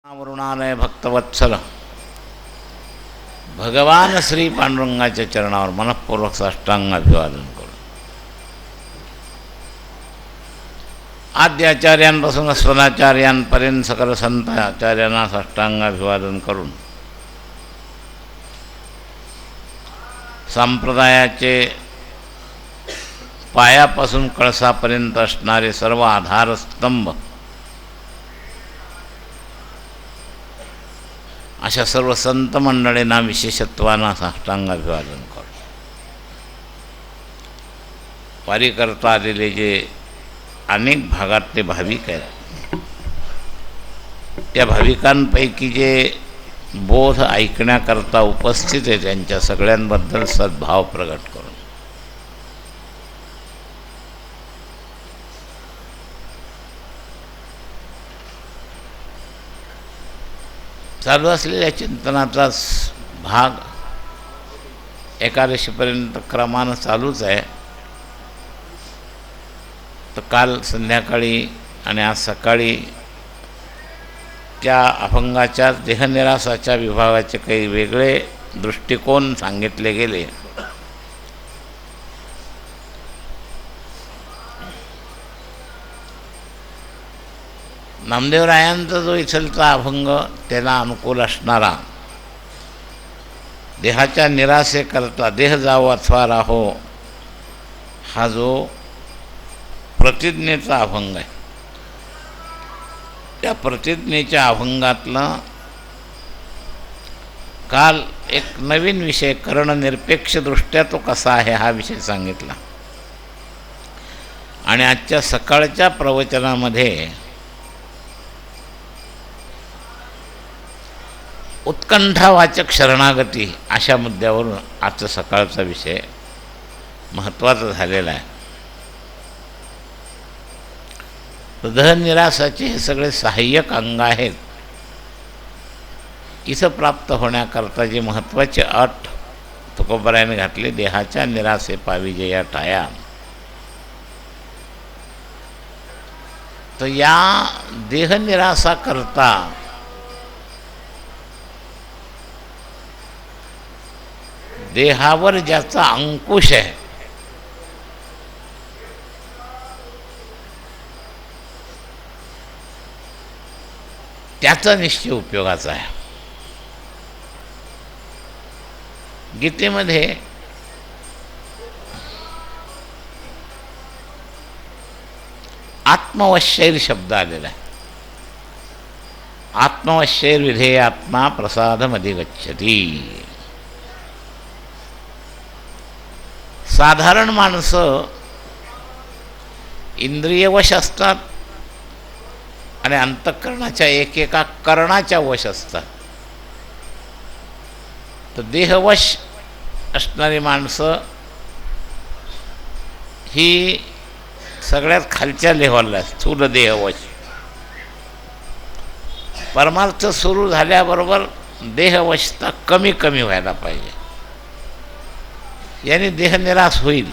वरुणालय भक्तवत्सल भगवान श्री पांडुरंगाच्या चरणावर मनःपूर्वक साष्टांग अभिवादन करू. आद्याचार्यांपासून अस्मदाचार्यांपर्यंत सकल संत आचार्यांना साष्टांग अभिवादन करून संप्रदायाचे पायापासून कळसापर्यंत असणारे सर्व आधारस्तंभ अशा सर्व संत मंडळींना विशेषत्वानं साष्टांग अभिवादन करू. वारी करता आलेले जे अनेक भागातले भाविक आहेत त्या भाविकांपैकी जे बोध ऐकण्याकरता उपस्थित आहे त्यांच्या सगळ्यांबद्दल सद्भाव प्रगट करून चालू असलेल्या चिंतनाचाच भाग एकादशीपर्यंत क्रमानं चालूच आहे. तर काल संध्याकाळी आणि आज सकाळी त्या अभंगाच्या देहनिरासाच्या विभागाचे काही वेगळे दृष्टिकोन सांगितले गेले. नामदेवरायांचा जो इथलचा अभंग त्याला अनुकूल असणारा देहाच्या निराशेकरता देह जावो अथवा राहो हा जो प्रतिज्ञेचा अभंग आहे त्या प्रतिज्ञेच्या अभंगातलं काल एक नवीन विषय कर्णनिरपेक्षदृष्ट्या तो कसा आहे हा विषय सांगितला. आणि आजच्या सकाळच्या प्रवचनामध्ये उत्कंठावाचक शरणागती अशा मुद्द्यावरून आजचा सकाळचा विषय महत्त्वाचा झालेला आहे. देहनिरासाचे हे सगळे सहाय्यक अंग आहेत. इथं प्राप्त होण्याकरता जे महत्त्वाचे अट तुकोबरायाने घातले, देहाच्या निरासे पावी जे या टाया. तर या देहनिरासा करता देहावर ज्याचा अंकुश आहे त्याचा निश्चय उपयोगाचा आहे. गीतेमध्ये आत्मवश्यैर शब्द आलेला आहे. आत्मवश्यैर विधेय आत्मा प्रसादमधिगच्छति. साधारण माणसं इंद्रियवश असतात आणि अंतःकरणाच्या एकेका करणाच्या वश असतात. तर देहवश असणारी माणसं ही सगळ्यात खालच्या लेव्हलला स्थूल देहवश. परमार्थ सुरू झाल्याबरोबर देहवशता कमी कमी व्हायला पाहिजे, याने देहनिरास होईल.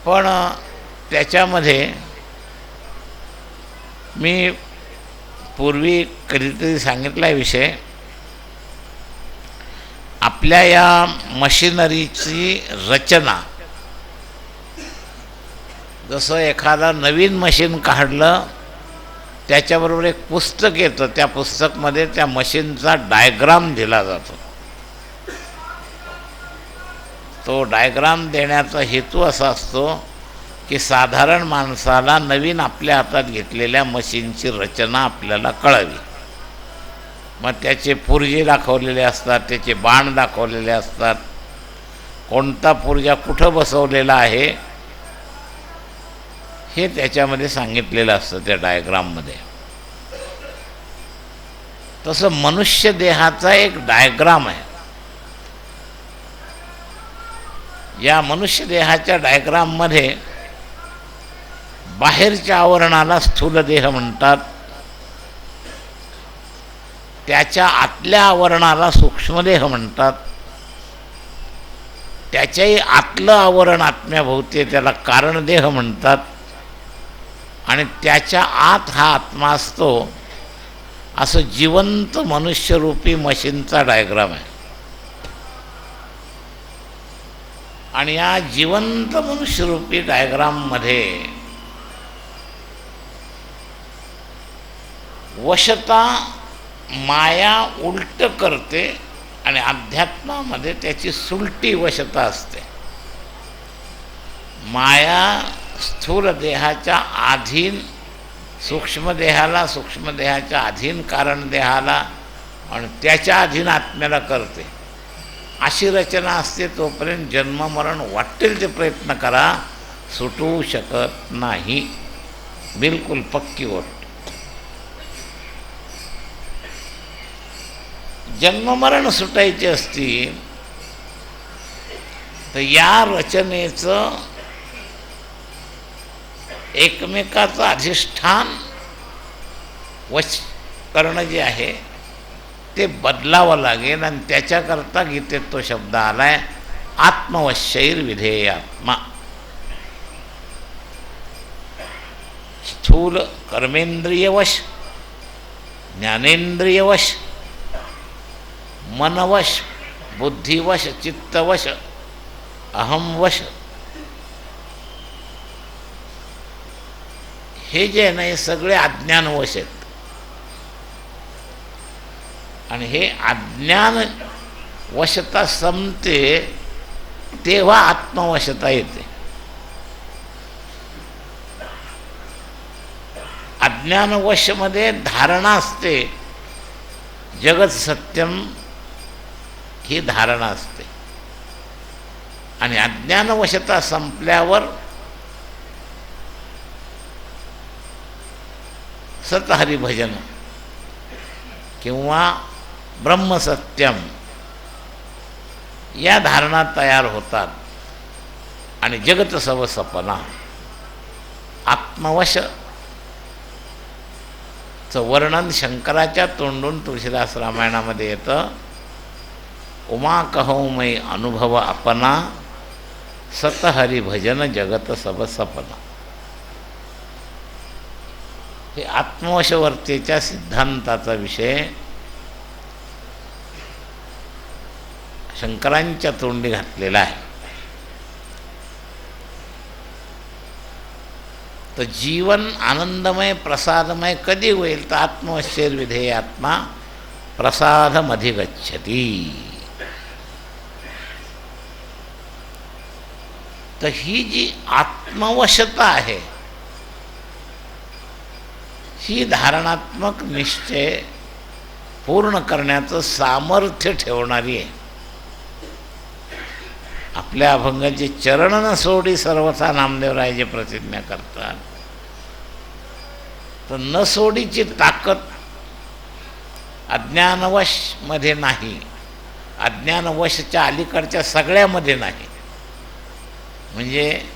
पण त्याच्यामध्ये मी पूर्वी कधीतरी सांगितला विषय, आपल्या या मशिनरीची रचना, जसं एखादा नवीन मशीन काढलं त्याच्याबरोबर एक पुस्तक येतं, त्या पुस्तकमध्ये त्या मशीनचा डायग्राम दिला जातो. तो डायग्राम देण्याचा हेतू असा असतो की साधारण माणसाला नवीन आपल्या हातात घेतलेल्या मशीनची रचना आपल्याला कळावी. मग त्याचे पुर्जे दाखवलेले असतात, त्याचे बाण दाखवलेले असतात, कोणता पुर्जा कुठं बसवलेला आहे हे त्याच्यामध्ये सांगितलेलं असतं त्या डायग्राममध्ये. तसं मनुष्य देहाचा एक डायग्राम आहे. या मनुष्य देहाच्या डायग्राममध्ये बाहेरच्या आवरणाला स्थूल देह म्हणतात, त्याच्या आतल्या आवरणाला सूक्ष्मदेह म्हणतात, त्याच्याही आतलं आवरण आत्म्याभोवती त्याला कारणदेह म्हणतात, आणि त्याच्या आत हा आत्मा असतो, असं जिवंत मनुष्यरूपी मशीनचा डायग्राम आहे. आणि या जिवंत मनुष्यरूपी डायग्राममध्ये वशता माया उलट करते आणि अध्यात्मामध्ये त्याची सुलटी वशता असते. माया स्थूल देहाच्या अधीन सूक्ष्मदेहाला, सूक्ष्मदेहाच्या अधीन कारणदेहाला आणि त्याच्या अधीन आत्म्याला करते. अशी रचना असते. तोपर्यंत जन्ममरण वाटेल ते प्रयत्न करा, सुटू शकत नाही. बिलकुल पक्की गोष्ट. जन्ममरण सुटायची असतील तर या रचनेचं एकमेकाचं अधिष्ठान वश करणं जे आहे ते बदलावं लागेल. आणि त्याच्याकरता गीतेत तो शब्द आला आहे, आत्मवश्यैर विधेयात्मा. स्थूल कर्मेंद्रियवश, ज्ञानेंद्रियवश, मनवश, बुद्धिवश, चित्तवश, अहमवश, हे जे आहे ना, हे सगळे अज्ञानवश आहेत. आणि हे अज्ञान वशता संपते तेव्हा आत्मवशता येते. अज्ञानवशमध्ये धारणा असते, जगत सत्यम ही धारणा असते. आणि अज्ञानवशता संपल्यावर सतहरिभजन किंवा ब्रह्मसत्यम या धारणा तयार होतात. आणि जगत सव सपना. आत्मवशचं वर्णन शंकराच्या तोंडून तुळशीदास रामायणामध्ये येतं. उमा कहो मै अनुभव अपना, सतहरिभजन जगत सब सपना. हे आत्मवशवर्तेच्या सिद्धांताचा विषय शंकरांच्या तोंडी घातलेला आहे. तर जीवन आनंदमय प्रसादमय कधी होईल तर आत्मवश्यैर विधेयात्मा प्रसादमधिगच्छति. तर ही जी आत्मवशता आहे ही धारणात्मक निश्चय पूर्ण करण्याचं सामर्थ्य ठेवणारी आहे. आपल्या अभंगाचे चरण न सोडी सर्वथा नामदेवराय प्रतिज्ञा करतात. तर न सोडीची ताकद अज्ञानवश मध्ये नाही, अज्ञानवशच्या अलीकडच्या सगळ्यामध्ये नाही. म्हणजे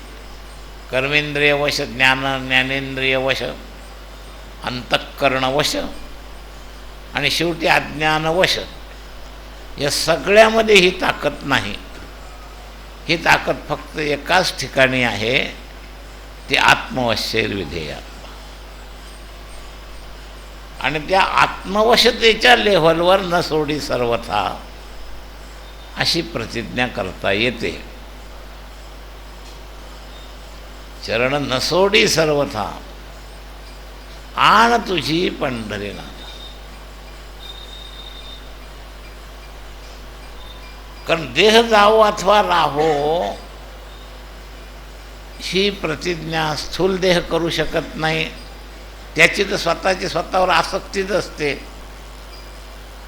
कर्मेंद्रियवश, ज्ञानेंद्रियवश, अंतःकरणवश आणि शेवटी अज्ञानवश या सगळ्यामध्ये ही ताकद नाही. ही ताकद फक्त एकाच ठिकाणी आहे, ती आत्मवश्यैर विधेयात्मा. आणि त्या आत्मवशतेच्या लेव्हलवर न सोडी सर्वथा अशी प्रतिज्ञा करता येते. चरण न सोडी सर्वथा आण तुझी पंढरीनाथ. कारण देह जावो अथवा राहो ही प्रतिज्ञा स्थूल देह करू शकत नाही. त्याची तर स्वतःची स्वतःवर आसक्तीच असते.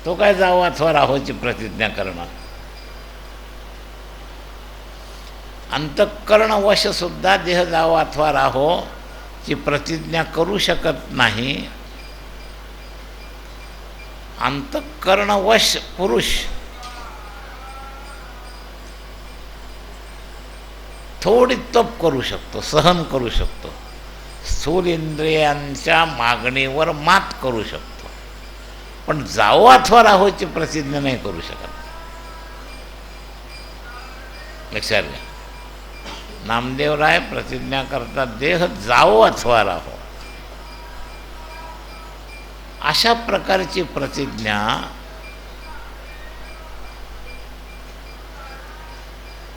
तो काय जावो अथवा राहोची प्रतिज्ञा करणार. अंतःकरणवश सुद्धा देह जावो अथवा राहो ची प्रतिज्ञा करू शकत नाही. अंतःकरणवश पुरुष थोडी तप करू शकतो, सहन करू शकतो, स्थूल इंद्रियांच्या मागणीवर मात करू शकतो, पण जावो अथवा राहोची प्रतिज्ञा नाही करू शकत. लक्षात घ्या. नामदेवराय प्रतिज्ञा करतात, देह जावो अथवा राहो. अशा प्रकारची प्रतिज्ञा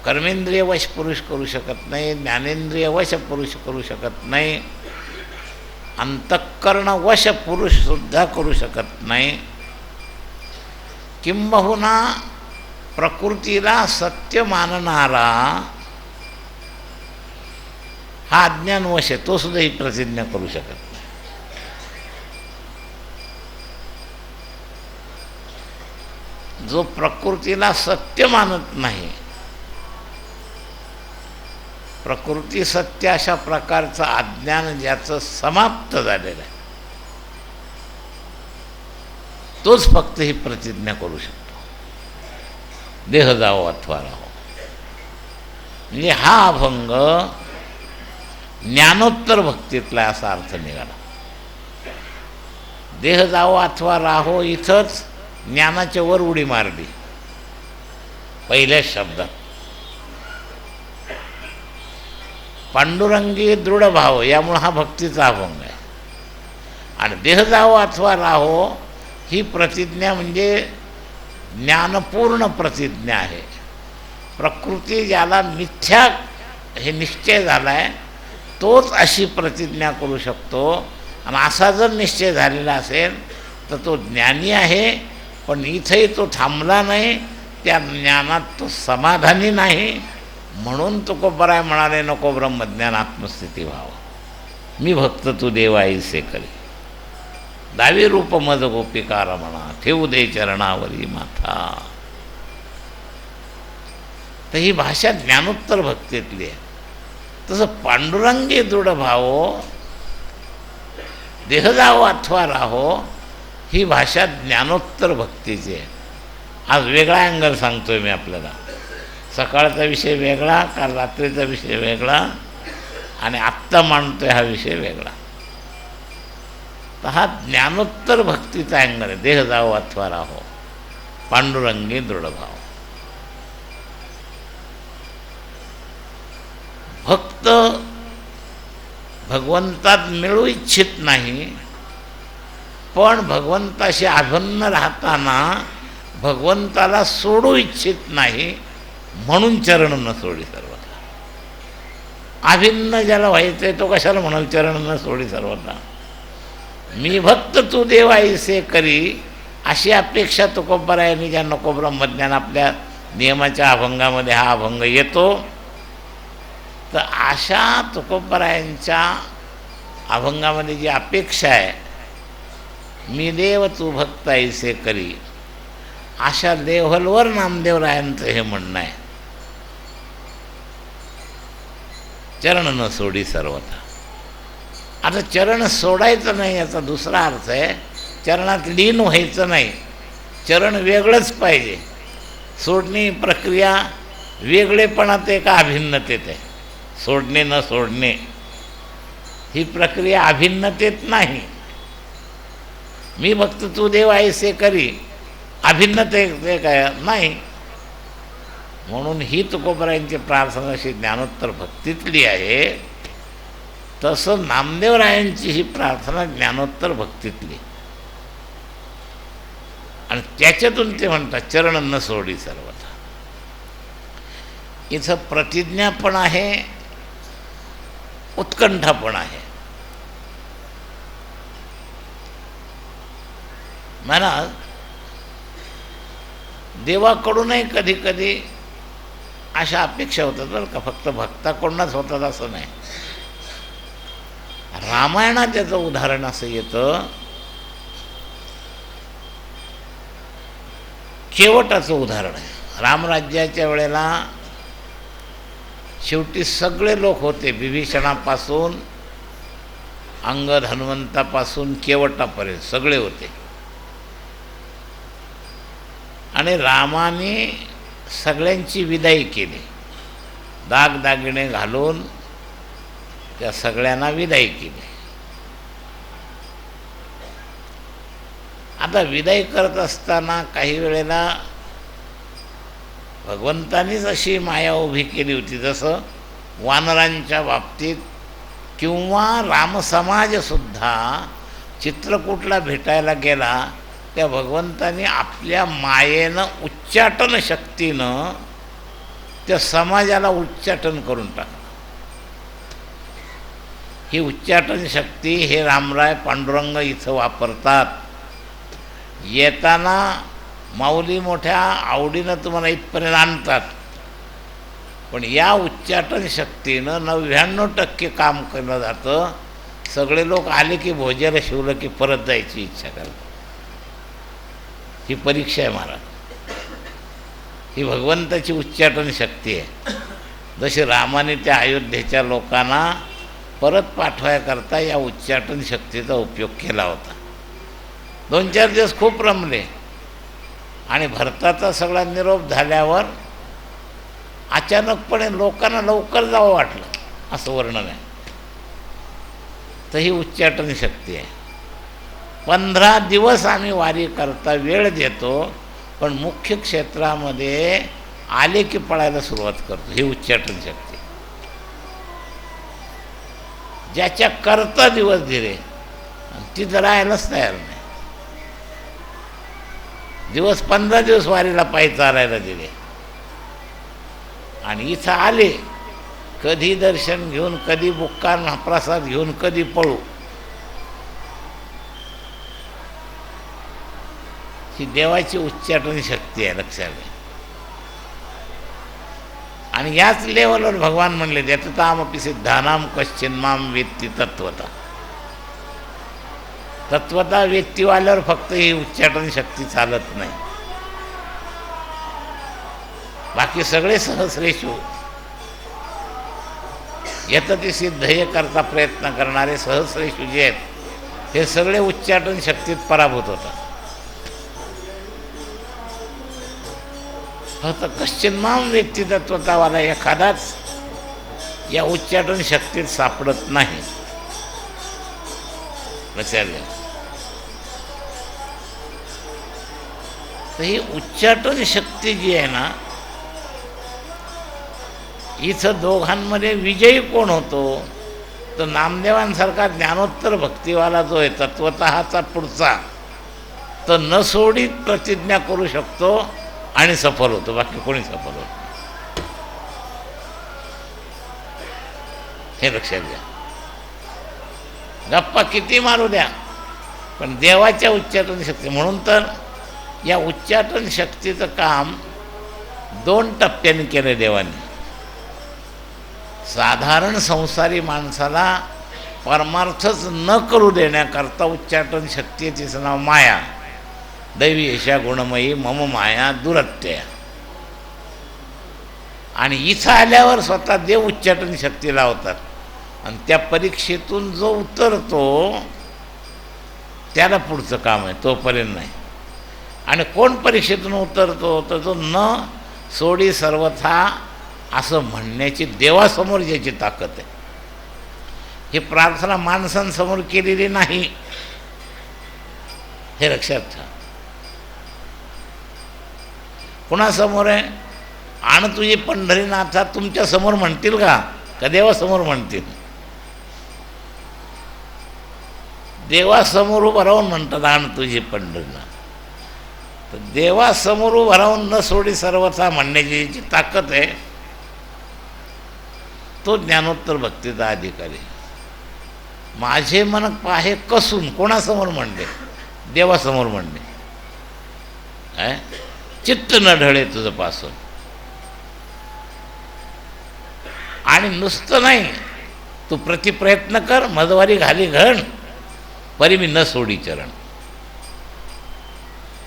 कर्मेंद्रिय वश पुरुष करू शकत नाही, ज्ञानेंद्रिय वश पुरुष करू शकत नाही, अंतःकरण वश पुरुषसुद्धा करू शकत नाही. किंबहुना प्रकृतीला सत्य मानणारा हा अज्ञानवश आहे, तो सुद्धा ही प्रतिज्ञा करू शकत नाही. जो प्रकृतीला सत्य मानत नाही, प्रकृती सत्य अशा प्रकारचं अज्ञान ज्याचं समाप्त झालेलं आहे, तोच फक्त ही प्रतिज्ञा करू शकतो. देह जावो अथवा राहो, म्हणजे हा अभंग ज्ञानोत्तर भक्तीतला असा अर्थ निघाला. देह जावो अथवा राहो इथंच ज्ञानाच्या वर उडी मारली पहिल्याच शब्दात. पांडुरंगी दृढ भाव, यामुळे हा भक्तीचा अभंग आहे. आणि देह जावो अथवा राहो ही प्रतिज्ञा म्हणजे ज्ञानपूर्ण प्रतिज्ञा आहे. प्रकृती ज्याला मिथ्या हे निश्चय झाला आहे तोच अशी प्रतिज्ञा करू शकतो. आणि असा जर निश्चय झालेला असेल तर तो ज्ञानी आहे. पण इथंही तो थांबला नाही, त्या ज्ञानात तो समाधानी नाही. म्हणून तुकोबराय म्हणाले, नको ब्रह्मज्ञान आत्मस्थिती व्हावं, मी भक्त तू देवाईसे करी. दावी रूप मज गोपिका रमणा, ठेवू दे चरणावरी माथा. तर ही भाषा ज्ञानोत्तर भक्तीतली आहे. तसं पांडुरंगी दृढ भावो, देह जावो अथवा राहो ही भाषा ज्ञानोत्तर भक्तीची आहे. आज वेगळा अँगल सांगतोय मी आपल्याला. सकाळचा विषय वेगळा, काल रात्रीचा विषय वेगळा, आणि आत्ता मांडतोय हा विषय वेगळा. तर हा ज्ञानोत्तर भक्तीचा अँगल आहे. देह जावो अथवा राहो, पांडुरंगी दृढ भाव. भक्त भगवंतात मिळू इच्छित नाही, पण भगवंताशी अभिन्न राहताना भगवंताला सोडू इच्छित नाही, म्हणून चरण न सोडी सर्वथा. अभिन्न ज्याला व्हायचंय तो कशाला म्हणाल चरण न सोडी सर्वथा. मी भक्त तू देवाईसे करी, अशी अपेक्षा तुकोबरायांनी ज्या नको ब्रह्मज्ञान आपल्या नियमाच्या अभंगामध्ये हा अभंग येतो. तर अशा तुकोबरायांच्या अभंगामध्ये जी अपेक्षा आहे, मी देव तू भक्त ऐसे करी, अशा लेव्हलवर नामदेवरायांचं हे म्हणणं आहे. चरण न सोडी सर्वथा. आता चरण सोडायचं नाही याचा दुसरा अर्थ आहे चरणात लीन व्हायचं नाही. चरण वेगळंच पाहिजे. सोडणी प्रक्रिया वेगळेपणात आहे का अभिन्नतेत आहे? सोडणे न सोडणे ही प्रक्रिया अभिन्नतेत नाही. मी भक्त तू देव ऐसे करी अभिन्नते काय नाही. म्हणून ही तुकोबरायांची प्रार्थना अशी ज्ञानोत्तर भक्तीतली आहे. तसं नामदेवरायांची ही प्रार्थना ज्ञानोत्तर भक्तीतली. आणि त्याच्यातून ते म्हणतात चरण न सोडी सर्वथा. इथं प्रतिज्ञा पण आहे, उत्कंठा पण आहे. म्हणा देवाकडूनही कधी कधी अशा अपेक्षा होतात बरं का, फक्त भक्ताकडूनच होतात असं नाही. रामायणात त्याचं उदाहरण असं येतं, केवटाचं उदाहरण आहे. रामराज्याच्या वेळेला शेवटी सगळे लोक होते, विभीषणापासून अंगद हनुमंतापासून केवटापर्यंत सगळे होते. आणि रामाने सगळ्यांची विदाई केली, दागदागिने घालून त्या सगळ्यांना विदाई केली. आता विदाई करत असताना काही वेळेला भगवंतानीच अशी माया उभी केली होती, जसं वानरांच्या बाबतीत, किंवा रामसमाजसुद्धा चित्रकूटला भेटायला गेला त्या भगवंतानी आपल्या मायेनं उच्चाटन शक्तीनं त्या समाजाला उच्चाटन करून टाकलं. ही उच्चाटन शक्ती हे रामराय पांडुरंग इथं वापरतात. येताना माऊली मोठ्या आवडीनं तुम्हाला इथपर्यंत आणतात, पण या उच्चाटन शक्तीनं 99% काम केलं जातं. सगळे लोक आले की भोज्याला शिवलं की परत जायची इच्छा करतात. ही परीक्षा आहे महाराज. ही भगवंताची उच्चाटन शक्ती आहे. जशी रामाने त्या अयोध्येच्या लोकांना परत पाठवायकरता या उच्चाटन शक्तीचा उपयोग केला होता. 2-4 दिवस खूप रमले आणि भरताचा सगळा निरोप झाल्यावर अचानकपणे लोकांना लवकर जावं वाटलं असं वर्णन आहे. तर ही उच्चाटन शक्ती आहे. 15 दिवस आम्ही वारी करता वेळ देतो, पण मुख्य क्षेत्रामध्ये आले की पळायला सुरुवात करतो. ही उच्चाटन शक्ती. ज्याच्या करता दिवस दिले ती राहायलाच तयार नाही. दिवस 15 दिवस वारीला पायी चालायला दिले आणि इथं आले कधी दर्शन घेऊन, कधी बुक्का महाप्रसाद घेऊन, कधी पळू. ही देवाची उच्चाटन शक्ती आहे, लक्षात घ्या. आणि याच लेवलवर भगवान म्हणले यततामपि सिद्धानाम कश्चिन्माम वेत्ती तत्वता. तत्वता वेत्तीवाल्यावर फक्त ही उच्चाटन शक्ती चालत नाही. बाकी सगळे सहस्रेषु यतती सिद्ध हे करता प्रयत्न करणारे सहस्रेषु जे आहेत हे सगळे उच्चाटन शक्तीत पराभूत होतात. फक्त कश्चिन्माम व्यक्ती तत्वतावाला एखादाच या उच्चाटन शक्तीत सापडत नाही. लक्षात घ्या. तर ही उच्चाटन शक्ती जी आहे ना, इथं दोघांमध्ये विजयी कोण होतो तर नामदेवांसारखा ज्ञानोत्तर भक्तिवाला जो आहे तत्वतःचा पुढचा, तर न सोडीत प्रतिज्ञा करू शकतो आणि सफल होतो. बाकी कोणी सफल होत नाही. हे लक्षात घ्या. गप्पा किती मारू द्या, पण देवाच्या उच्चाटन शक्ती. म्हणून तर या उच्चाटन शक्तीचं काम 2 टप्प्यांनी केलं देवाने. साधारण संसारी माणसाला परमार्थच न करू देण्याकरता उच्चाटन शक्ती, तिचं नाव माया. दैवी यशा गुणमयी मम माया दुरत्यया. आणि इथं आल्यावर स्वतः देव उच्चाटन शक्ती लावतात आणि त्या परीक्षेतून जो उतरतो त्याला पुढचं काम आहे, तोपर्यंत नाही. आणि कोण परीक्षेतून उतरतो तर तो न सोडी सर्वथा असं म्हणण्याची देवासमोर ज्याची ताकद आहे. ही प्रार्थना माणसांसमोर केलेली नाही, हे लक्षात ठेवा. कुणासमोर आहे? आण तुझी पंढरीनाथा तुमच्या समोर म्हणतील का देवासमोर म्हणतील? देवासमोर उभं राहून म्हणतात आण तुझी पंढरीनाथ. तर देवासमोर उभं राहून न सोडी सर्वथा म्हणण्याची जी ताकद आहे तो ज्ञानोत्तर भक्तीचा अधिकारी. माझे मन पाहे कसून कोणासमोर म्हणले? देवासमोर म्हणले. चित्त न ढळे तुझं पासून. आणि नुसतं नाही, तू प्रतिप्रयत्न कर, मजवारी घाली घण, परी मी न सोडी चरण.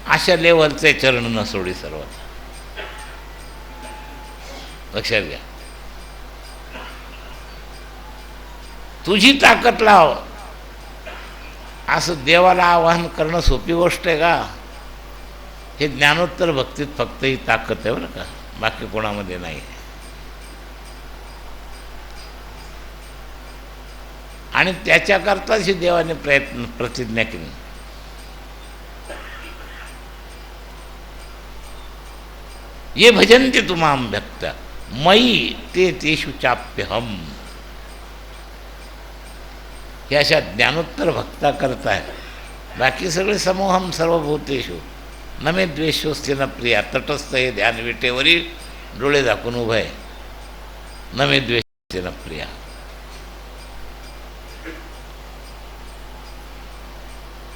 अशा लेवलचे चरण न सोडी सर्वथा. लक्षात घ्या. तुझी ताकद लाव असं देवाला आवाहन करणं सोपी गोष्ट आहे का? हे ज्ञानोत्तर भक्तीत फक्त ही ताकद आहे बरं का, बाकी कोणामध्ये नाही. आणि त्याच्याकरताच ही देवाने प्रतिज्ञा केली. ये भजन्ति तुमां भक्त्या मयी ते तेषु चाप्यहम. हे अशा ज्ञानोत्तर भक्ता करताय बाकी सगळे समूहम सर्वभूतेषु न मे द्वेषोस्ति न प्रिया. तटस्थ हे ध्यान विटेवरी डोळे झाकून उभं आहे. न मे द्वेषोस्ति न प्रिया.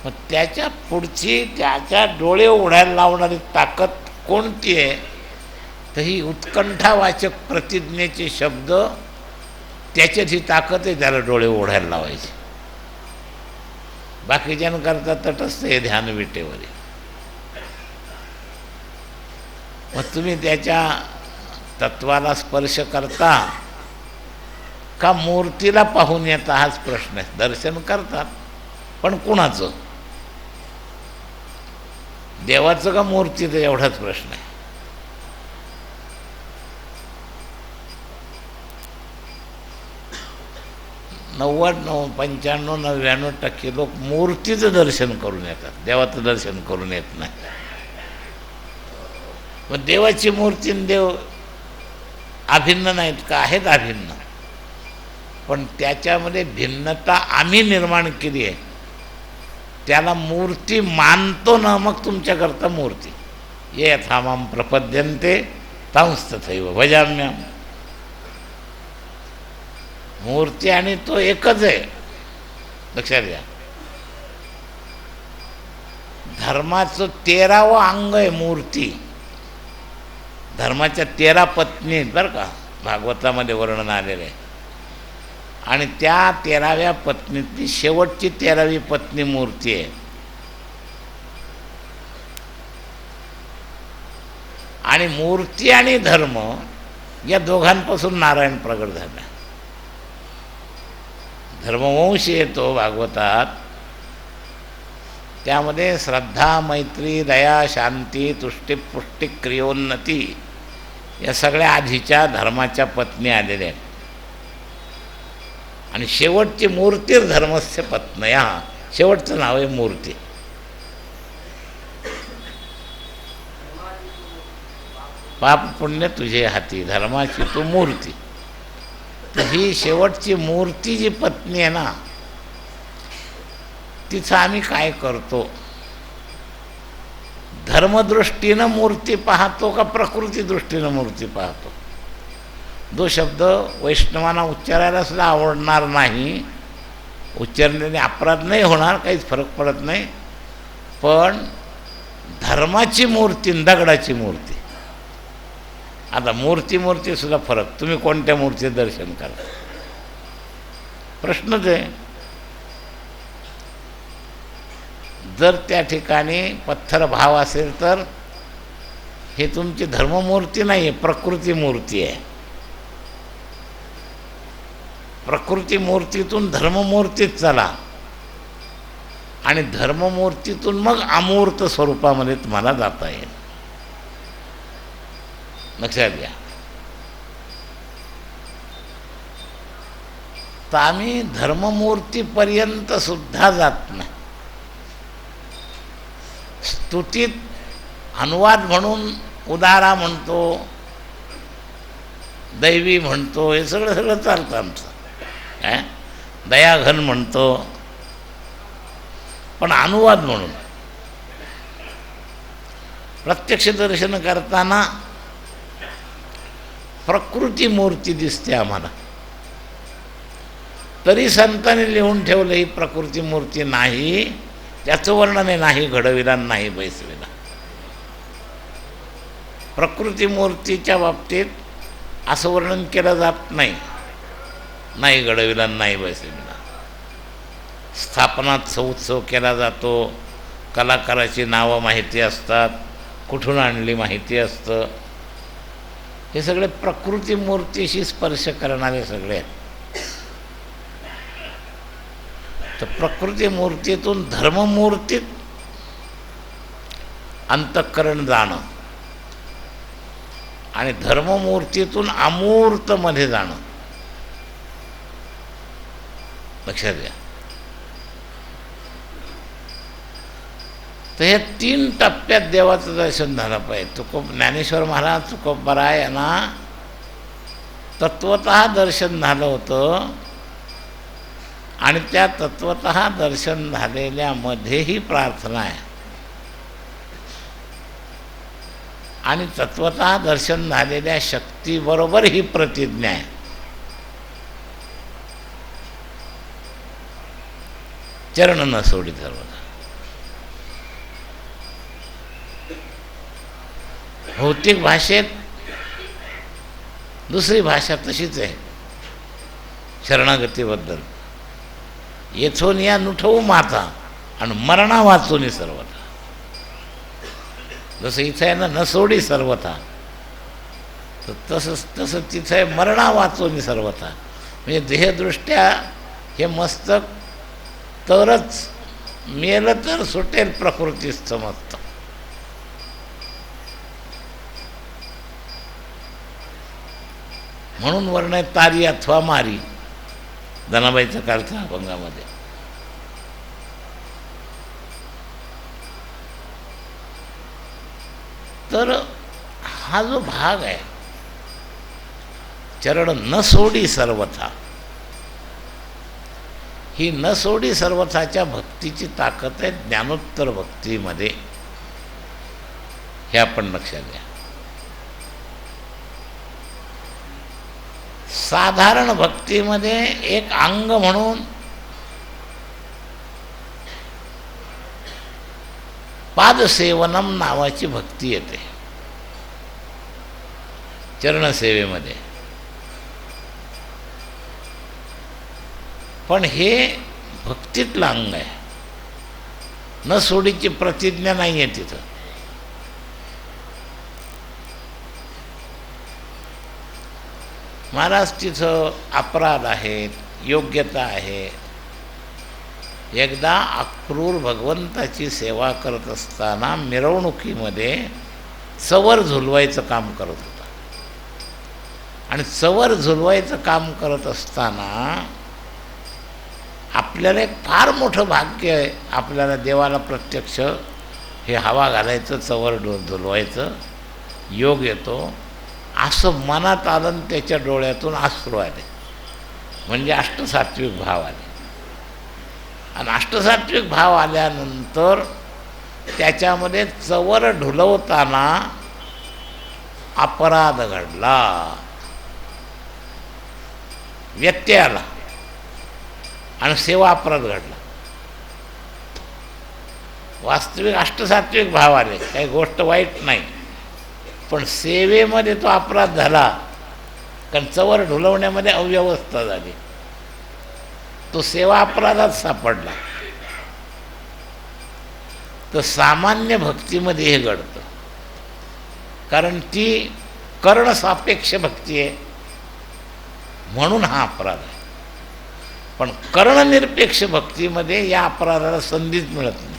मग त्याच्या पुढची त्याच्या डोळे उघडायला लावणारी ताकद कोणती आहे? तर ही उत्कंठावाचक प्रतिज्ञेचे शब्द, त्याच्यात ही ताकद आहे त्याला डोळे उघडायला लावायचे. बाकीच्यांकरता तटस्थ हे ध्यान विटेवरी. मग तुम्ही त्याच्या तत्वाला स्पर्श करता का मूर्तीला पाहून येता हाच प्रश्न आहे. दर्शन करतात पण कुणाचं? देवाचं का मूर्तीचं? एवढाच प्रश्न आहे. 95, 99% लोक मूर्तीचं दर्शन करून येतात, देवाचं दर्शन करून येत नाही. मग देवाची मूर्ती आणि देव अभिन्न नाहीत का? आहेत अभिन्न, पण त्याच्यामध्ये भिन्नता आम्ही निर्माण केली आहे. त्याला मूर्ती मानतो ना, मग तुमच्याकरता मूर्ती. ये यथामाम प्रपद्यन्ते तांस्तथैव भजाम्यहम्. मूर्ती आणि तो एकच आहे, लक्षात घ्या. धर्माचं 13वं अंग आहे मूर्ती. धर्माच्या 13 पत्नी आहेत बरं का, भागवतामध्ये वर्णन आलेलं आहे. आणि त्या 13व्या पत्नीतली शेवटची 13वी पत्नी मूर्ती आहे. आणि मूर्ती आणि धर्म या दोघांपासून नारायण प्रगट झाला. धर्मवंश येतो भागवतात, त्यामध्ये श्रद्धा, मैत्री, दया, शांती, तुष्टी, पुष्टी, क्रियोन्नती या सगळ्या आधीच्या धर्माच्या पत्नी आलेल्या आहेत. आणि शेवटची मूर्ती धर्मस्य पत्न्या, शेवटचं नाव आहे मूर्ती. पाप पुण्य तुझे हाती, धर्माची तू मूर्ती. तर ही शेवटची मूर्ती जी पत्नी आहे ना, तिचं आम्ही काय करतो? धर्मदृष्टीनं मूर्ती पाहतो का प्रकृती दृष्टीनं मूर्ती पाहतो? दो शब्द वैष्णवांना उच्चारायला सुद्धा आवडणार नाही. उच्चारण्याने अपराध नाही होणार, काहीच फरक पडत नाही. पण धर्माची मूर्ती आणि दगडाची मूर्ती, आता मूर्ती सुद्धा फरक. तुम्ही कोणत्या मूर्तीचं दर्शन करा, प्रश्नच आहे. जर त्या ठिकाणी पत्थर भाव असेल तर हे तुमची धर्ममूर्ती नाही आहे, प्रकृती मूर्ती आहे. प्रकृती मूर्तीतून धर्ममूर्तीत चला आणि धर्ममूर्तीतून मग अमूर्त स्वरूपामध्ये तुम्हाला जाता येईल. लक्षात घ्या. तर आम्ही धर्ममूर्तीपर्यंत सुद्धा जात नाही. स्तुतीत अनुवाद म्हणून उदारा म्हणतो, दैवी म्हणतो, हे सगळं चालतं आमचं. दयाघन म्हणतो, पण अनुवाद म्हणून प्रत्यक्ष दर्शन करताना प्रकृती मूर्ती दिसते आम्हाला. तरी संतांनी लिहून ठेवलं ही प्रकृती मूर्ती नाही, त्याचं वर्णन नाही घडविला नाही बैसविला. प्रकृती मूर्तीच्या बाबतीत असं वर्णन केलं जात नाही, नाही घडविला नाही बैसविला. स्थापनात उत्सव केला जातो, कलाकाराची नावं माहिती असतात, कुठून आणली माहिती असतं. हे सगळे प्रकृती मूर्तीशी स्पर्श करणारे सगळे आहेत. तर प्रकृती मूर्तीतून धर्ममूर्तीत अंतःकरण जाणं आणि धर्ममूर्तीतून अमूर्तमध्ये जाणं, लक्षात घ्या. तर हे 3 टप्प्यात देवाचं दर्शन झालं पाहिजे. ज्ञानेश्वर महाराज तुकोबराय यांना तत्वतः दर्शन झालं होतं आणि त्या तत्वतः दर्शन झालेल्यामध्येही प्रार्थना आहे, आणि तत्वतः दर्शन झालेल्या शक्तीबरोबर ही प्रतिज्ञा आहे. चरण न सोडी सर्वथा. भौतिक भाषेत दुसरी भाषा तशीच आहे शरणागतीबद्दल. येथून या नुठवू माता आणि मरणा वाचूनी सर्वथा. जसं इथं आहे ना न सोडी सर्वथा, तर तसं तिथं आहे मरणा वाचूनी सर्वथा. म्हणजे देहदृष्ट्या हे मस्तक तरच मेलं तर सुटेल प्रकृतीस्थ मस्तक. म्हणून वर्ण आहे तारी अथवा मारी, धनाबाईचा कालचा अभंगामध्ये. तर हा जो भाग आहे चरण न सोडी सर्वथा, ही न सोडी सर्वथाच्या भक्तीची ताकद आहे ज्ञानोत्तर भक्तीमध्ये. हे आपण लक्षात घ्या. साधारण भक्तीमध्ये एक अंग म्हणून पादसेवनम नावाची भक्ती येते चरणसेवेमध्ये. पण हे भक्तीतलं अंग आहे, न सोडीची प्रतिज्ञा नाही आहे तिथं. महाराज तिथं अपराध आहेत, योग्यता आहे. एकदा अक्रूर भगवंताची सेवा करत असताना मिरवणुकीमध्ये चवर झुलवायचं काम करत होता, आणि चवर झुलवायचं काम करत असताना आपल्याला एक फार मोठं भाग्य आहे, आपल्याला देवाला प्रत्यक्ष हे हवा घालायचं, चवर झुलवायचं योग येतो. असं मनात आलं आणि त्याच्या डोळ्यातून अश्रू आले, म्हणजे अष्टसात्विक भाव आले. आणि अष्टसात्विक भाव आल्यानंतर त्याच्यामध्ये चवर ढुलवताना अपराध घडला, व्यत्यय आला आणि सेवा अपराध घडला. वास्तविक अष्टसात्विक भाव आले, काही गोष्ट वाईट नाही, पण सेवेमध्ये तो अपराध झाला, कारण चवर ढुलवण्यामध्ये अव्यवस्था झाली, तो सेवा अपराधात सापडला. तर सामान्य भक्तीमध्ये हे घडतं, कारण ती कर्णसापेक्ष भक्ती आहे म्हणून हा अपराध आहे. पण कर्णनिरपेक्ष भक्तीमध्ये या अपराधाला संधीच मिळत नाही.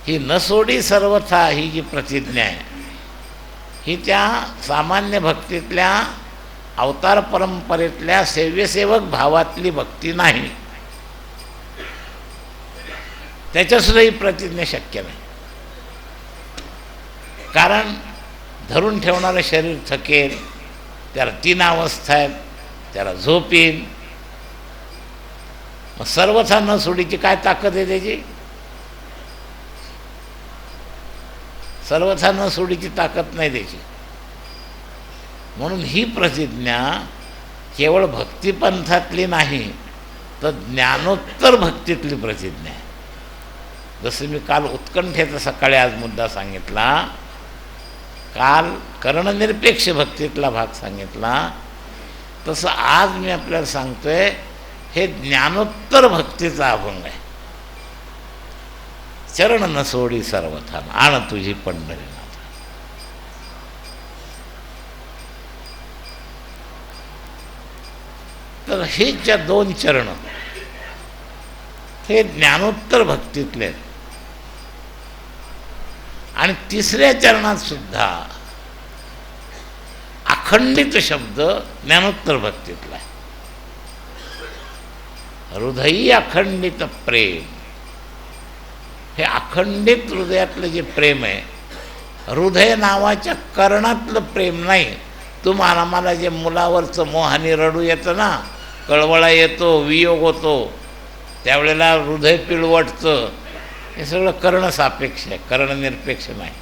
ही न सोडी सर्वथा ही जी प्रतिज्ञा आहे, ही त्या सामान्य भक्तीतल्या अवतार परंपरेतल्या सेव्यसेवक भावातली भक्ती नाही. त्याच्यासुद्धा ही प्रतिज्ञा शक्य नाही, कारण धरून ठेवणारं शरीर थकेल, त्याला 3 अवस्था आहेत, त्याला झोप येईल. मग सर्वथा न सोडीची काय ताकद आहे त्याची? सर्वथा न सोडीची ताकद नाही त्याची. म्हणून ही प्रतिज्ञा केवळ भक्तिपंथातली नाही, तर ज्ञानोत्तर भक्तीतली प्रतिज्ञा आहे. जसं मी काल उत्कंठेचा सकाळी आज मुद्दा सांगितला, काल कर्णनिरपेक्ष भक्तीतला भाग सांगितला, तसं आज मी आपल्याला सांगतोय हे ज्ञानोत्तर भक्तीचा अभंग आहे. चरण न सोडी सर्वथा आण तुझी पंढरीनाथ. तर हे ज्या 2 चरण हे ज्ञानोत्तर भक्तीतले आहेत. आणि 3ऱ्या चरणात सुद्धा अखंडित शब्द ज्ञानोत्तर भक्तीतला आहे. हृदयी अखंडित प्रेम. हे अखंडित हृदयातलं जे प्रेम आहे, हृदय नावाच्या कर्णातलं प्रेम नाही, तुम्हाला मला जे मुलावरचं मोहाने रडू येतं ना, कळवळा येतो, वियोग होतो, त्यावेळेला हृदय पिळवटतं, हे सगळं कर्णसापेक्ष आहे, कर्णनिरपेक्ष नाही.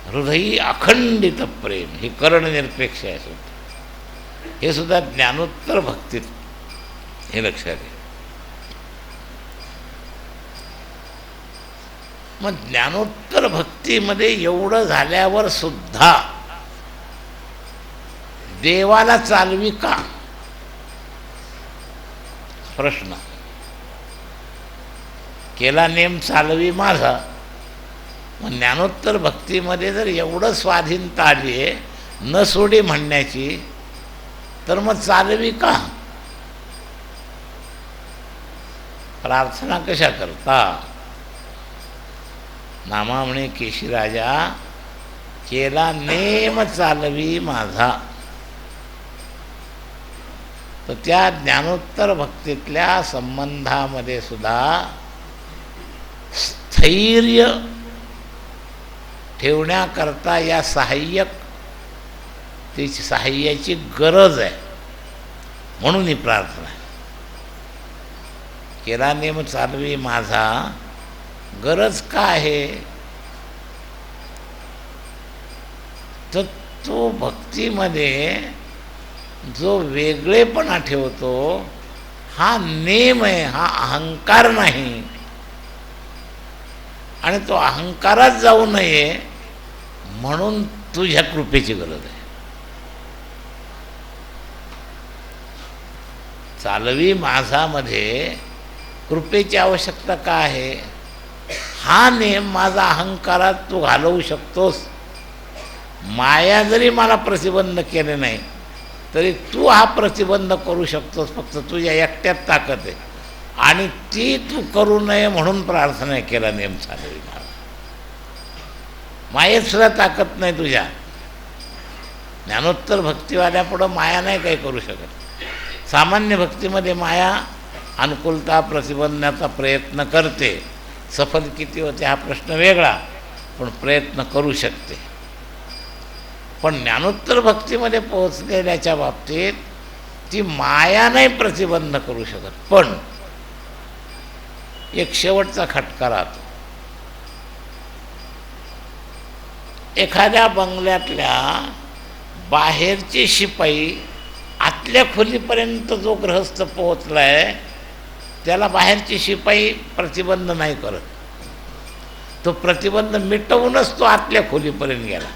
हृदयी अखंडित प्रेम हे कर्णनिरपेक्ष आहे सुद्धा. हे सुद्धा ज्ञानोत्तर भक्तीत, हे लक्षात घ्या. मग ज्ञानोत्तर भक्तीमध्ये एवढं झाल्यावर सुद्धा देवाला चालवी का, प्रश्न. केला नेम चालवी माझा. मग ज्ञानोत्तर भक्तीमध्ये जर एवढं स्वाधीनता आली आहे न सोडे म्हणण्याची, तर मग चालवी का? प्रार्थना कशा करता? नामा म्हणे केशीराजा, केला नेम चालवी माझा. तर त्या ज्ञानोत्तर भक्तीतल्या संबंधामध्ये सुद्धा स्थैर्य ठेवण्याकरता या सहाय्याची गरज आहे. म्हणून ही प्रार्थना आहे. केला नेम चालवी माझा, गरज का आहे? तर तो भक्तीमध्ये जो वेगळेपणा ठेवतो हा नेम आहे, हा अहंकार नाही. आणि तो अहंकारात जाऊ नये म्हणून तुझ्या कृपेची गरज आहे. चालवी माझामध्ये कृपेची आवश्यकता का आहे? हा नेम माझा अहंकारात तू घालवू शकतोस. माया जरी मला प्रतिबंध केले नाही तरी तू हा प्रतिबंध करू शकतोस. फक्त तुझ्या एकट्यात ताकद आहे आणि ती तू करू नये म्हणून प्रार्थना केला नेम चालवी मला. मायेत सुद्धा ताकद नाही तुझ्या. ज्ञानोत्तर भक्तिवाल्यापुढं माया नाही काही करू शकत. सामान्य भक्तीमध्ये माया अनुकूलता प्रतिबंधाचा प्रयत्न करते. सफल किती होते हा प्रश्न वेगळा, पण प्रयत्न करू शकते. पण ज्ञानोत्तर भक्तीमध्ये पोहोचलेल्याच्या बाबतीत ती माया नाही प्रतिबंध करू शकत. पण एक शेवटचा खटका राहतो. एखाद्या बंगल्यातल्या बाहेरचे शिपाई आतल्या खोलीपर्यंत जो गृहस्थ पोहोचला आहे त्याला बाहेरचे शिपाई प्रतिबंध नाही करत. तो प्रतिबंध मिटवूनच तो आतल्या खोलीपर्यंत गेला.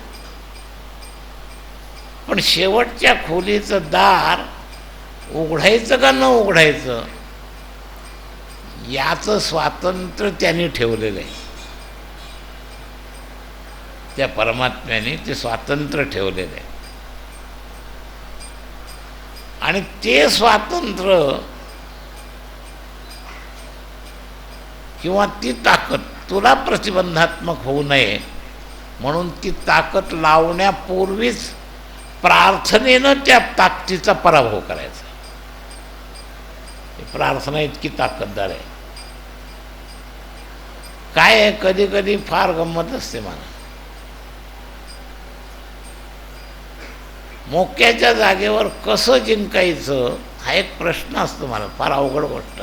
पण शेवटच्या खोलीचं दार उघडायचं का न उघडायचं याचं स्वातंत्र्य त्यांनी ठेवलेलं आहे. त्या परमात्म्याने ते स्वातंत्र्य ठेवलेलं आहे. आणि ते स्वातंत्र्य किंवा ती ताकद तुला प्रतिबंधात्मक होऊ नये म्हणून ती ताकद लावण्यापूर्वीच प्रार्थनेनं त्या ताकदीचा पराभव करायचा. प्रार्थना इतकी ताकददार आहे. काय आहे, कधी कधी फार गंमत असते मला. मोक्याच्या जागेवर कसं जिंकायचं हा एक प्रश्न असतो मला, फार अवघड गोष्ट.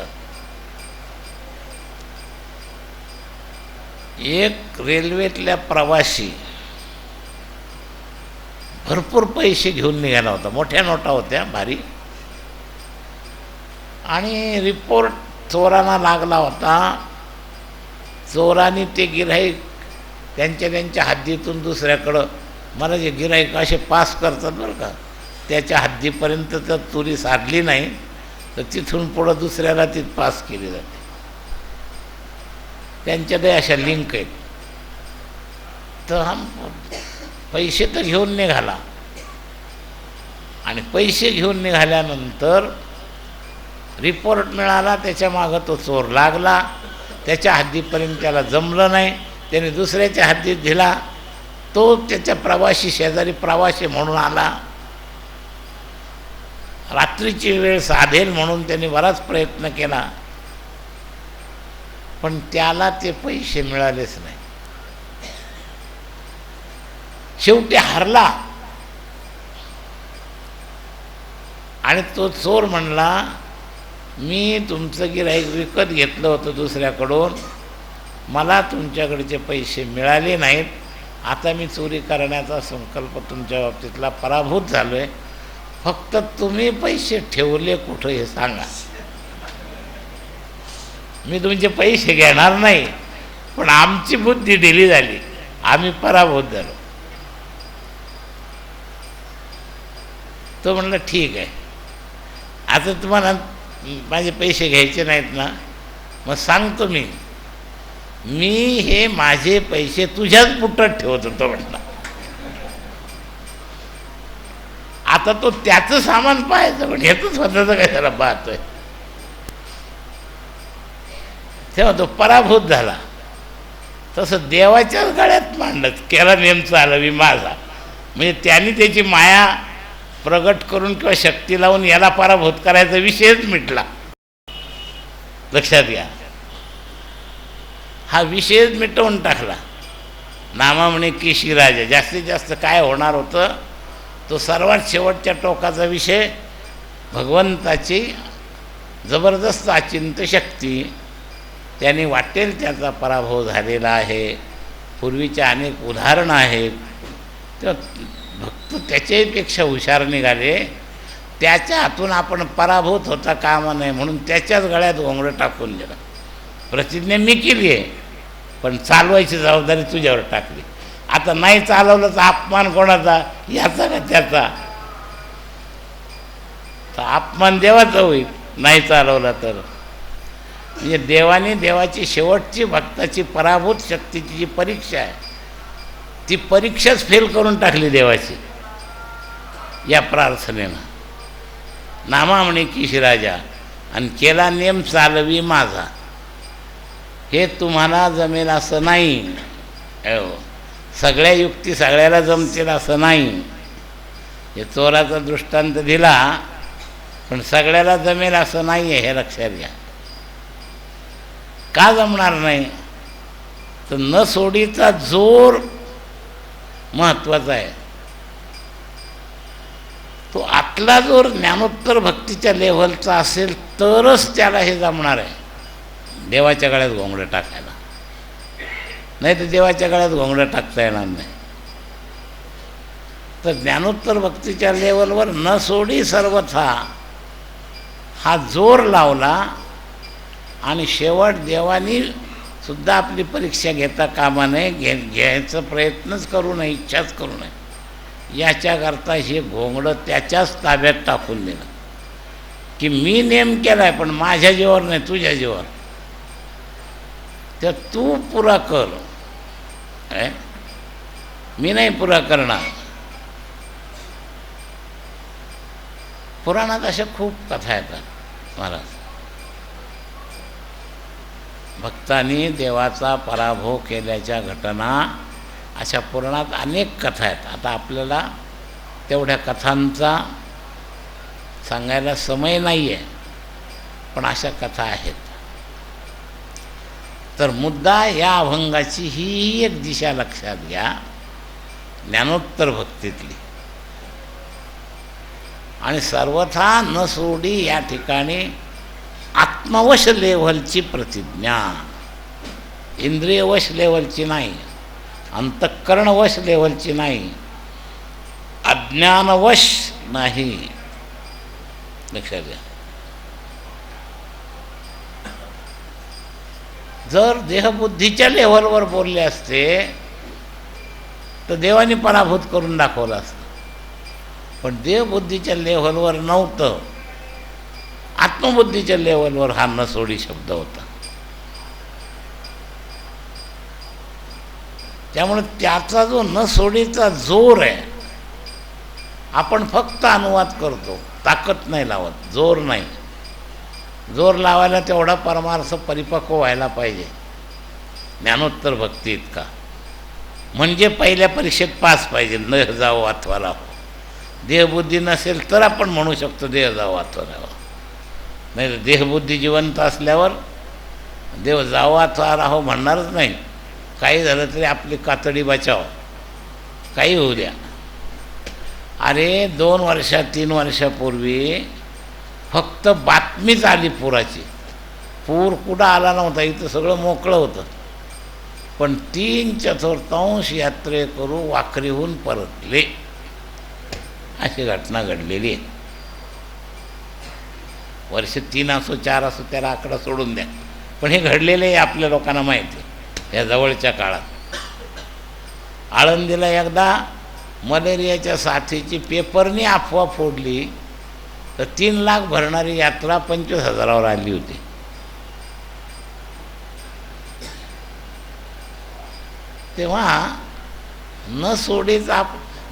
एक रेल्वेतल्या प्रवासी भरपूर पैसे घेऊन निघाला होता. मोठ्या नोटा होत्या भारी. आणि रिपोर्ट चोरांना लागला होता. चोरांनी ते गिऱ्हाईक त्यांच्या हद्दीतून दुसऱ्याकडं, मला जे गिऱ्हाईक असे पास करतात बरं का, त्याच्या हद्दीपर्यंत तर चोरी साधली नाही तर तिथून पुढं दुसऱ्याला ती पास केली जाते. त्यांच्यातही अशा लिंक आहेत. तर हा पैसे तर घेऊन निघाला आणि पैसे घेऊन निघाल्यानंतर रिपोर्ट मिळाला, त्याच्या मागं तो चोर लागला. त्याच्या हद्दीपर्यंत त्याला जमलं नाही, त्याने दुसऱ्याच्या हद्दीत दिला. तो त्याच्या प्रवासी शेजारी प्रवासी म्हणून आला. रात्रीची वेळ साधेल म्हणून त्यांनी बराच प्रयत्न केला, पण त्याला ते पैसे मिळालेच नाही. शेवटी हरला. आणि तो चोर म्हणला, मी तुमचं गिऱ्हाईक विकत घेतलं होतं दुसऱ्याकडून, मला तुमच्याकडचे पैसे मिळाले नाहीत, आता मी चोरी करण्याचा संकल्प तुमच्या बाबतीतला पराभूत झालो आहे, फक्त तुम्ही पैसे ठेवले कुठं हे सांगा. मी तुमचे पैसे घेणार नाही, पण आमची बुद्धी ढिली झाली, आम्ही पराभूत झालो. तो म्हणला ठीक आहे, आता तुम्हाला माझे पैसे घ्यायचे नाहीत ना, मग सांगतो मी हे माझे पैसे तुझ्याच पुटत ठेवत होतो म्हटलं. आता तो त्याचं सामान पाहायचं, पण ह्याच स्वतःचं काय त्याला पाहतोय. तेव्हा तो पराभूत झाला. तसं देवाच्याच गळ्यात मांडलं, केला नेम चालवी माझा, म्हणजे त्यांनी त्याची माया प्रगट करून किंवा शक्ती लावून याला पराभूत करायचा विषयच मिटला. लक्षात घ्या, हा विषयच मिटवून टाकला. नामा म्हणे केशी राजा. जास्तीत जास्त काय होणार होतं, तो सर्वात शेवटच्या टोकाचा विषय भगवंताची जबरदस्त अचिंत्य शक्ती, त्यांनी वाटेल त्याचा पराभव झालेला आहे. पूर्वीच्या अनेक उदाहरणं आहेत. तर भक्त त्याच्यापेक्षा हुशार निघाले, त्याच्या हातून आपण पराभूत होता कामा नये म्हणून त्याच्याच गळ्यात घोंगडं टाकून दिलं. प्रतिज्ञा मी केली आहे, पण चालवायची जबाबदारी तुझ्यावर टाकली. आता नाही चालवलं तर अपमान कोणाचा, याचा का त्याचा? तर अपमान देवाचा होईल नाही चालवला तर. म्हणजे देवाची शेवटची भक्ताची पराभूत शक्तीची जी परीक्षा आहे, ती परीक्षाच फेल करून टाकली देवाची या प्रार्थनेनं. नामा म्हणे की राजा आणि केला नेम चालवी माझा. हे तुम्हाला जमेल असं नाही, सगळ्या युक्ती सगळ्याला जमतील असं नाही. हे चोराचा दृष्टांत दिला, पण सगळ्याला जमेल असं नाही आहे, हे लक्षात घ्या. का जमणार नाही, तर न सोडीचा जोर महत्त्वाचा आहे. तो आतला जोर ज्ञानोत्तर भक्तीच्या लेव्हलचा असेल तरच त्याला हे जमणार आहे, देवाच्या गळ्यात घोंगडं टाकायला. नाही तर देवाच्या गळ्यात घोंगडं टाकता येणार नाही. तर ज्ञानोत्तर भक्तीच्या लेवलवर न सोडी सर्वथा हा जोर लावला, आणि शेवट देवानी सुद्धा आपली परीक्षा घेता कामा नये, घ्यायचा प्रयत्नच करू नये, इच्छाच करू नये. याच्याकरता हे घोंगडं त्याच्याच ताब्यात टाकून दिलं, की मी नेम केला आहे, पण माझ्या जीवावर नाही, तुझ्या जीवावर. तर तू पुरा कर, मी नाही पुरा करणार. पुराणात अशा खूप कथा येतात महाराज. भक्तांनी देवाचा पराभव केल्याच्या घटना अशा पुराणात अनेक कथा आहेत. आता आपल्याला तेवढ्या कथांचा सांगायला समय नाही आहे, पण अशा कथा आहेत. तर मुद्दा या अभंगाची ही एक दिशा लक्षात घ्या, ज्ञानोत्तर भक्तीतली. आणि सर्वथा न सोडी या ठिकाणी आत्मवश लेव्हलची प्रतिज्ञा, इंद्रियवश लेव्हलची नाही, अंतःकरणवश लेव्हलची नाही, अज्ञानवश नाही. लक्षात घ्या. जर देहबुद्धीच्या लेव्हलवर बोलले असते तर देवाने पराभूत करून दाखवलं असतं, पण देहबुद्धीच्या लेव्हलवर नव्हतं, आत्मबुद्धीच्या लेवलवर हा नसोडी शब्द होता. त्यामुळे त्याचा जो नसोडीचा जोर आहे, आपण फक्त अनुवाद करतो, ताकद नाही लावत, जोर नाही. जोर लावायला तेवढा परमार्थ परिपक्व व्हायला पाहिजे ज्ञानोत्तर भक्ती इतका. म्हणजे पहिल्या परीक्षेत पास पाहिजे, न जावो अथवा राहो. देहबुद्धी नसेल तर आपण म्हणू शकतो देह जावो अथवा राहो, नाही देहबुद्धी जिवंत असल्यावर देव जावो अथवा राहो म्हणणारच नाही. काही झालं तरी आपली कातडी बचाव. काही होऊ द्या. अरे 2 वर्षा 3 वर्षापूर्वी फक्त बातमीच आली पुराची. पूर कुठं आला नव्हता, इथं सगळं मोकळं होतं. पण 3/4 यात्रेकरू वाखरीहून परतले, अशी घटना घडलेली आहे. वर्ष 3 असो 4 असो त्याला आकडा सोडून द्या, पण हे घडलेलं आहे आपल्या लोकांना माहिती आहे. या जवळच्या काळात आळंदीला एकदा मलेरियाच्या साथीची पेपरनी अफवा फोडली तर 3 लाख भरणारी यात्रा 25,000वर आली होती. तेव्हा न सोडीच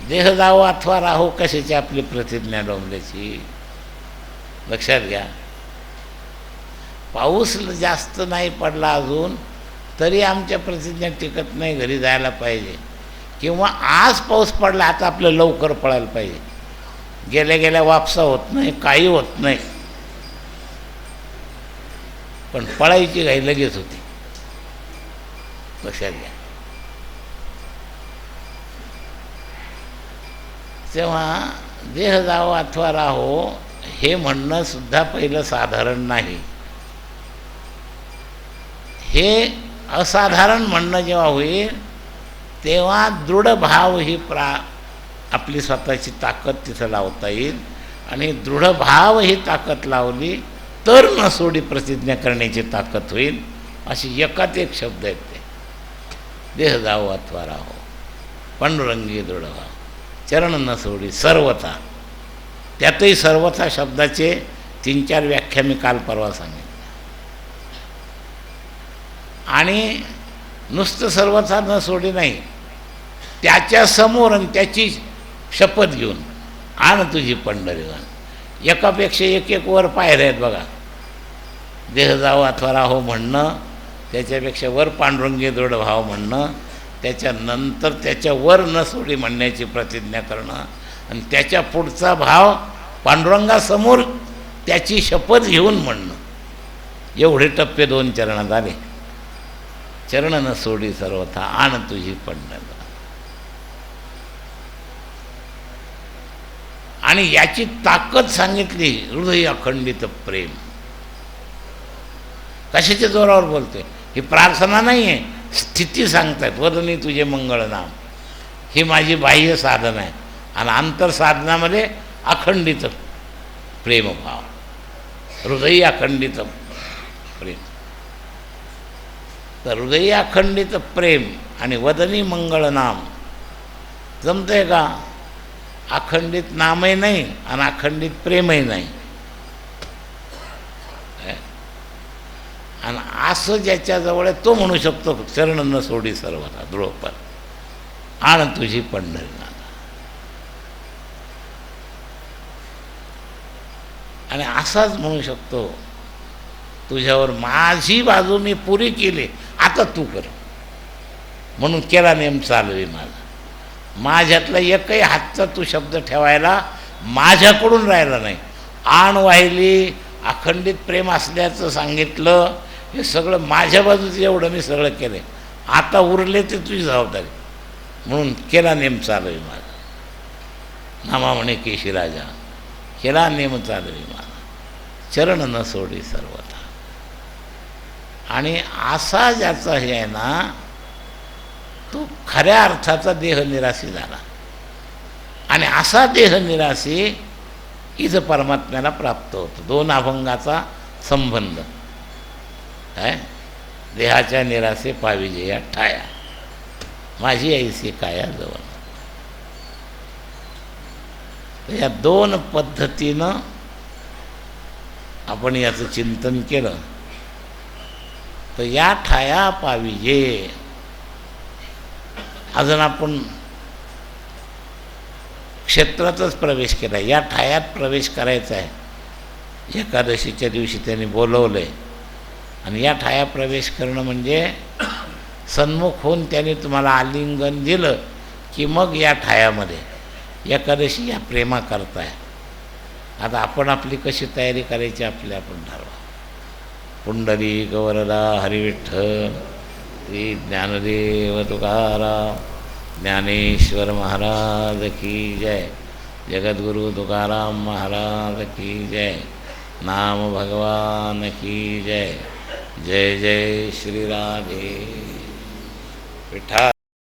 देह जावो अथवा राहो कशाची आपली प्रतिज्ञा डोंबल्याची. लक्षात घ्या. पाऊस जास्त नाही पडला अजून तरी आमच्या प्रतिज्ञा टिकत नाही, घरी जायला पाहिजे. किंवा आज पाऊस पडला आता आपलं लवकर पळायला पाहिजे. गेल्या गेल्या वापसा होत नाही, काही होत नाही, पण पळायची घाई लगेच होती. लक्षात घ्या. तेव्हा देह जावो अथवा राहो हे म्हणणं सुद्धा पहिलं साधारण नाही. हे असाधारण म्हणणं जेव्हा होईल तेव्हा दृढ भाव ही आपली स्वतःची ताकद तिथं लावता येईल. आणि दृढ भाव ही ताकद लावली तर नसोडी प्रतिज्ञा करण्याची ताकद होईल. अशी एकात एक शब्द आहेत ते. देह जावो अथवा राहो, पांडुरंगी दृढ भाव, चरण नसोडी सर्वथा. त्यातही सर्वथा शब्दाचे 3-4 व्याख्या मी काल परवा सांगितल्या. आणि नुसतं सर्वथा न सोडी नाही, त्याच्या समोर आणि त्याची शपथ घेऊन आण तुझी पंढरीवन. एकापेक्षा एक वर पायऱ्या आहेत बघा. देह जावो अथवा राहो म्हणणं, त्याच्यापेक्षा वर पांडुरंगी दृढ भाव म्हणणं, त्याच्यानंतर त्याच्यावर न सोडी म्हणण्याची प्रतिज्ञा करणं, आणि त्याच्या पुढचा भाव पांडुरंगासमोर त्याची शपथ घेऊन म्हणणं. एवढे टप्पे 2 चरणात आले. चरण न सोडी सर्वथा आण तुझी पंढरी. आणि याची ताकद सांगितली, हृदय अखंडित प्रेम. कशाच्या जोरावर बोलतोय? ही प्रार्थना नाही आहे, स्थिती सांगतायत. वदनी तुझे मंगळ नाम ही माझी बाह्य साधन आहे, आणि अंतरसाधनामध्ये अखंडित प्रेमभाव, हृदय अखंडित प्रेम. तर हृदय अखंडित प्रेम आणि वदनी मंगळ नाम जमतंय का? अखंडित नामही नाही आणि अखंडित प्रेमही नाही. आणि असं ज्याच्याजवळ आहे तो म्हणू शकतो चरण न सोडी सर्वथा दृढपद आण तुझी पंढरीनाथ. आणि असाच म्हणू शकतो तुझ्यावर माझी बाजू मी पुरी केली, आता तू कर. म्हणून केला नेम चालवी माझा. माझ्यातला एकही हातचा तू शब्द ठेवायला माझ्याकडून राहिला नाही. आण वाहिली, अखंडित प्रेम असल्याचं सांगितलं, हे सगळं माझ्या बाजूचं एवढं मी सगळं केलं. आता उरले ते तुझी जबाबदारी. म्हणून केला नेम चालवी माझा. नामा म्हणे केशी राजा, केला नेम चालवी माझा, चरण न सोडी सर्वथा. आणि असा ज्याचा हे आहे ना, तो खऱ्या अर्थाचा देहनिरासी झाला. आणि असा देहनिरासी इथं परमात्म्याला प्राप्त होतो. 2 अभंगाचा संबंध आहे. देहाच्या निरासे पाविजे या ठाया, माझी ऐसी काया जवळ. या 2 पद्धतीनं आपण याचं चिंतन केलं तर या ठाया पाविजे. अजून आपण क्षेत्रातच प्रवेश केला, या ठायात प्रवेश करायचा आहे. एकादशीच्या दिवशी त्यांनी बोलवलं आहे. आणि या ठाया प्रवेश करणं म्हणजे सन्मुख होऊन त्याने तुम्हाला आलिंगन दिलं की मग या ठायामध्ये एकादशी या प्रेमा करताय. आता आपण आपली कशी तयारी करायची आपली आपण ठरवा. पुंडलिक वरदा हरिविठ्ठल, श्री ज्ञानदेव तुकाराम ज्ञानेश्वर महाराज की जय, जगद्गुरु तुकाराम महाराज की जय, नाम भगवान की जय। जय जय श्री राधे विठ्ठल।